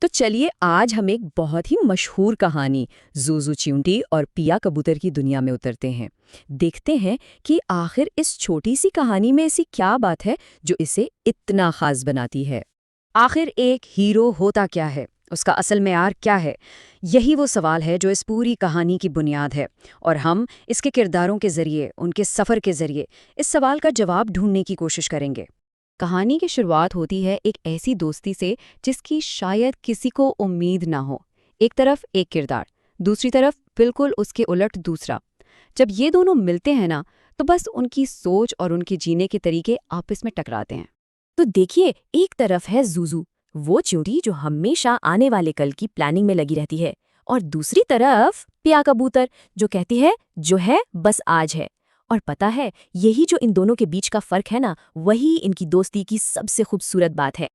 तो चलिए आज हम एक बहुत ही मशहूर कहानी ज़ूज़ू चींटी और पिया कबूतर की दुनिया में उतरते हैं। देखते हैं कि आखिर इस छोटी सी कहानी में ऐसी क्या बात है जो इसे इतना खास बनाती है। आखिर एक हीरो होता क्या है, उसका असल मेयार क्या है? यही वो सवाल है जो इस पूरी कहानी की बुनियाद है। और हम इसके किरदारों के जरिए, उनके सफ़र के जरिए इस सवाल का जवाब ढूंढने की कोशिश करेंगे। कहानी की शुरुआत होती है एक ऐसी दोस्ती से जिसकी शायद किसी को उम्मीद ना हो। एक तरफ एक किरदार, दूसरी तरफ बिल्कुल उसके उलट दूसरा। जब ये दोनों मिलते हैं ना, तो बस उनकी सोच और उनके जीने के तरीके आपस में टकराते हैं। तो देखिए, एक तरफ है ज़ूज़ू, वो चिंटी जो हमेशा आने वाले कल की प्लानिंग में लगी रहती है, और दूसरी तरफ पिया कबूतर जो कहती है जो है बस आज है। और पता है, यही जो इन दोनों के बीच का फर्क है ना, वही इनकी दोस्ती की सबसे खूबसूरत बात है।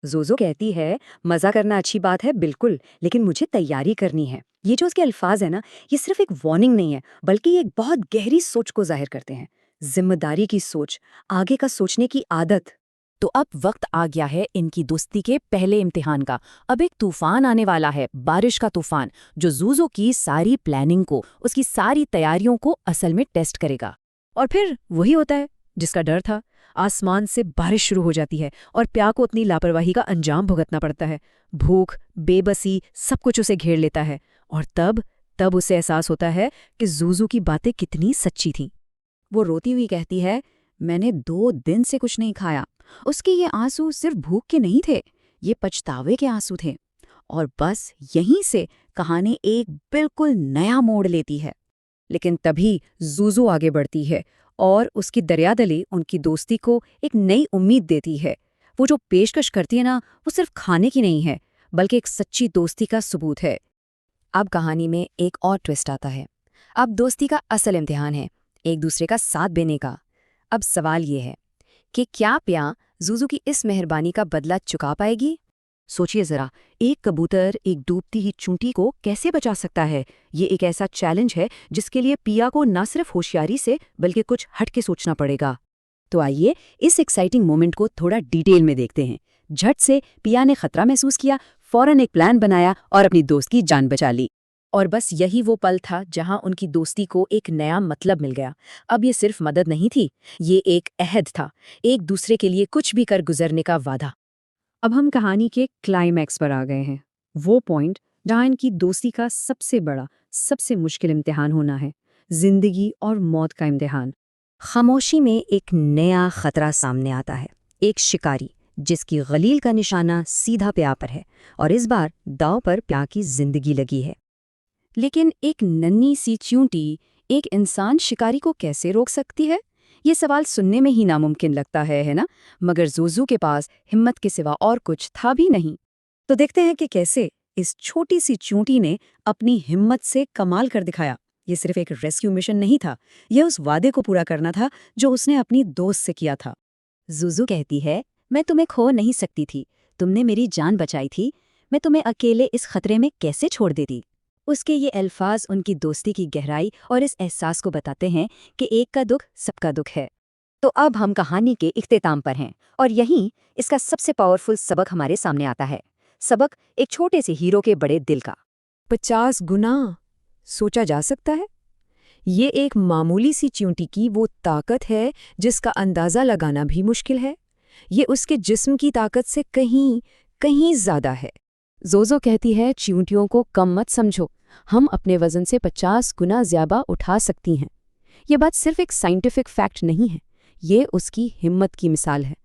जोजो कहती है मजा करना अच्छी बात है बिल्कुल, लेकिन मुझे तैयारी करनी है। ये जो उसके अल्फाज है ना, ये सिर्फ एक वार्निंग नहीं है, बल्कि ये एक बहुत गहरी सोच को जाहिर करते हैं। जिम्मेदारी की सोच, आगे का सोचने की आदत। तो अब वक्त आ गया है इनकी दोस्ती के पहले इम्तिहान का। अब एक तूफान आने वाला है, बारिश का तूफान, जो ज़ूज़ू की सारी प्लानिंग को, उसकी सारी तैयारियों को असल में टेस्ट करेगा। और फिर वही होता है जिसका डर था। आसमान से बारिश शुरू हो जाती है और प्या को अपनी लापरवाही का अंजाम भुगतना पड़ता है। भूख, बेबसी, सब कुछ उसे घेर लेता है। और तब उसे एहसास होता है कि ज़ूज़ू की बातें कितनी सच्ची थीं। वो रोती हुई कहती है, मैंने 2 दिन से कुछ नहीं खाया। उसके ये आंसू सिर्फ भूख के नहीं थे, ये पछतावे के आंसू थे। और बस यहीं से कहानी एक बिल्कुल नया मोड़ लेती है। लेकिन तभी ज़ूज़ू आगे बढ़ती है और उसकी दरियादली उनकी दोस्ती को एक नई उम्मीद देती है। वो जो पेशकश करती है ना, वो सिर्फ खाने की नहीं है, बल्कि एक सच्ची दोस्ती का सबूत है। अब कहानी में एक और ट्विस्ट आता है। अब दोस्ती का असल इम्तिहान है, एक दूसरे का साथ देने का। अब सवाल ये है कि क्या प्या ज़ूज़ू की इस मेहरबानी का बदला चुका पाएगी? सोचिए जरा, एक कबूतर एक डूबती ही चूंटी को कैसे बचा सकता है? ये एक ऐसा चैलेंज है जिसके लिए पिया को न सिर्फ होशियारी से बल्कि कुछ हट के सोचना पड़ेगा। तो आइए इस एक्साइटिंग मोमेंट को थोड़ा डिटेल में देखते हैं। झट से पिया ने खतरा महसूस किया, फौरन एक प्लान बनाया और अपनी दोस्त की जान बचा ली। और बस यही वो पल था जहां उनकी दोस्ती को एक नया मतलब मिल गया। अब ये सिर्फ मदद नहीं थी, ये एक अहद था, एक दूसरे के लिए कुछ भी कर गुजरने का वादा। अब हम कहानी के क्लाइमैक्स पर आ गए हैं, वो पॉइंट जहां इनकी दोस्ती का सबसे बड़ा, सबसे मुश्किल इम्तिहान होना है, जिंदगी और मौत का इम्तिहान। खामोशी में एक नया खतरा सामने आता है, एक शिकारी जिसकी गलील का निशाना सीधा प्या पर है, और इस बार दांव पर प्या की जिंदगी लगी है। लेकिन एक नन्ही सी चींटी, एक इंसान शिकारी को कैसे रोक सकती है? ये सवाल सुनने में ही नामुमकिन लगता है ना? मगर ज़ूज़ू के पास हिम्मत के सिवा और कुछ था भी नहीं। तो देखते हैं कि कैसे इस छोटी सी चूंटी ने अपनी हिम्मत से कमाल कर दिखाया। ये सिर्फ एक रेस्क्यू मिशन नहीं था, यह उस वादे को पूरा करना था जो उसने अपनी दोस्त से किया था। ज़ूज़ू कहती है, मैं तुम्हें खो नहीं सकती थी, तुमने मेरी जान बचाई थी, मैं तुम्हें अकेले इस खतरे में कैसे छोड़ देती? उसके ये अल्फाज उनकी दोस्ती की गहराई और इस एहसास को बताते हैं कि एक का दुख सबका दुख है। तो अब हम कहानी के इख्तिताम पर हैं, और यहीं इसका सबसे पावरफुल सबक हमारे सामने आता है। सबक एक छोटे से हीरो के बड़े दिल का। 50 गुना सोचा जा सकता है। ये एक मामूली सी चींटी की वो ताकत है जिसका अंदाजा लगाना भी मुश्किल है। ये उसके जिस्म की ताकत से कहीं कहीं ज्यादा है। जोजो कहती है, चींटियों को कम मत समझो, हम अपने वजन से 50 गुना ज्यादा उठा सकती हैं। ये बात सिर्फ एक साइंटिफिक फैक्ट नहीं है, ये उसकी हिम्मत की मिसाल है,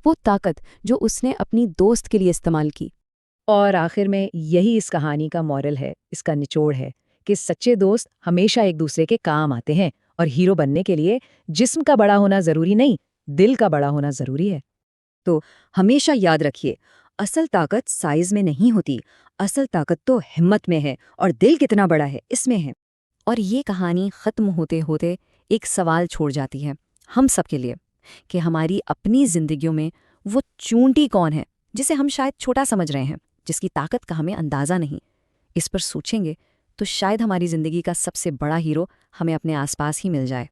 वो ताकत जो उसने अपनी दोस्त के लिए इस्तेमाल की। और आखिर में यही इस कहानी का मॉरल है, इसका निचोड़ है कि सच्चे दोस्त हमेशा एक दूसरे के काम आते हैं, और हीरो बनने के लिए जिस्म का बड़ा होना जरूरी नहीं, दिल का बड़ा होना जरूरी है। तो हमेशा याद रखिए, असल ताकत साइज में नहीं होती, असल ताकत तो हिम्मत में है, और दिल कितना बड़ा है इसमें है। और ये कहानी ख़त्म होते होते एक सवाल छोड़ जाती है हम सब के लिए, कि हमारी अपनी जिंदगियों में वो चूंटी कौन है जिसे हम शायद छोटा समझ रहे हैं, जिसकी ताकत का हमें अंदाज़ा नहीं। इस पर सोचेंगे तो शायद हमारी ज़िंदगी का सबसे बड़ा हीरो हमें अपने आसपास ही मिल जाए।